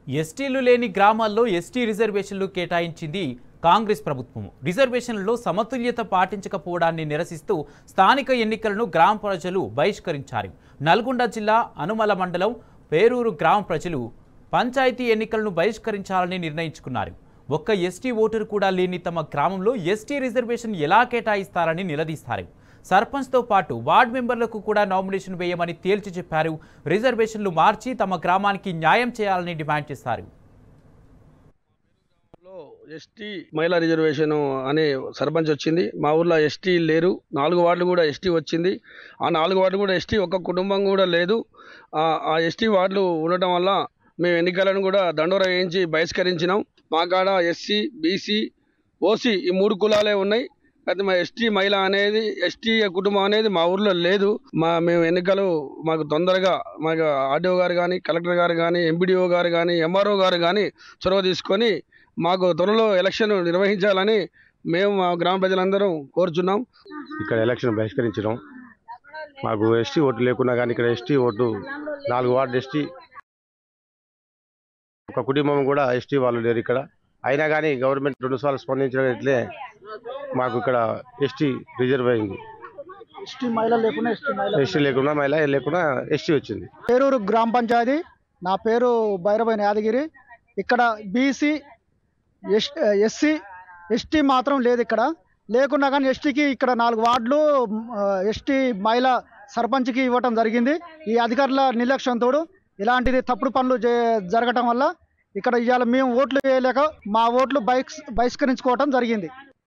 ఎస్టీలు లేని గ్రామాల్లో ఎస్టీ రిజర్వేషన్లు కేటాయించింది కాంగ్రెస్ ప్రభుత్వం. రిజర్వేషన్లలో సమతుల్యత పాటించకపోవడాన్ని నిరసిస్తూ స్థానిక ఎన్నికలను గ్రామ ప్రజలు బహిష్కరించారు. నల్గొండ జిల్లా అనుమల మండలం పేరూరు గ్రామ ప్రజలు పంచాయతీ ఎన్నికలను బహిష్కరించాలని నిర్ణయించుకున్నారు. ఒక్క ఎస్టీ ఓటరు కూడా లేని తమ గ్రామంలో ఎస్టీ రిజర్వేషన్ ఎలా కేటాయిస్తారని నిలదీస్తారు. సర్పంచ్తో పాటు వార్డు మెంబర్లకు కూడా నామినేషన్ వేయమని తేల్చి చెప్పారు. రిజర్వేషన్లు మార్చి తమ గ్రామానికి న్యాయం చేయాలని డిమాండ్ చేశారు. ఎస్టీ మహిళా రిజర్వేషన్ అనే సర్పంచ్ వచ్చింది. మా ఊర్లో ఎస్టీ లేరు. 4 వార్డులు కూడా ఎస్టీ వచ్చింది. ఆ 4 వార్డులు కూడా ఎస్టీ ఒక్క కుటుంబం కూడా లేదు. ఆ ఎస్టీ వార్డులు ఉండటం వల్ల మేము ఎన్నికలను కూడా దండోరా వేయించి బహిష్కరించినాం. మా కాడ ఎస్సీ, బీసీ, ఓసీ ఈ 3 కులాలే ఉన్నాయి. అయితే మా ఎస్టీ మహిళ అనేది ఎస్టీ కుటుంబం అనేది మా ఊర్లో లేదు. మేము ఎన్నికలు మాకు తొందరగా మాకు ఆర్డీఓ గారు కానీ, కలెక్టర్ గారు కానీ, ఎంపీడీఓ గారు కానీ, ఎంఆర్ఓ గారు కానీ చొరవ తీసుకొని మాకు త్వరలో ఎలక్షన్ నిర్వహించాలని మేము మా గ్రామ ప్రజలందరం కోరుచున్నాం. ఇక్కడ ఎలక్షన్ బహిష్కరించడం, మాకు ఎస్టీ ఓటు లేకున్నా కానీ ఇక్కడ ఎస్టీ ఓటు 4 వార్డు ఎస్టీ, ఒక కుటుంబం కూడా ఎస్టీ వాళ్ళు లేరు ఇక్కడ. అయినా కానీ గవర్నమెంట్ 2 సార్లు స్పందించట్లే మాకు ఇక్కడ ఎస్టీ రిజర్వ్ అయింది. ఎస్టీ లేకుండా మహిళ లేకుండా ఎస్టీ వచ్చింది. పేరూరు గ్రామ పంచాయతీ. నా పేరు భైరవైన యాదగిరి. ఇక్కడ బీసీ, ఎస్సీ, ఎస్టీ మాత్రం లేదు. ఇక్కడ లేకున్నా కానీ ఎస్టీకి ఇక్కడ 4 వార్డులు ఎస్టీ మహిళ సర్పంచ్కి ఇవ్వటం జరిగింది. ఈ అధికారుల నిర్లక్ష్యంతో ఇలాంటిది తప్పుడు పనులు జరగటం వల్ల ఇక్కడ ఇవాళ మేము ఓట్లు వేయలేక మా ఓట్లు బహిష్కరించుకోవటం జరిగింది.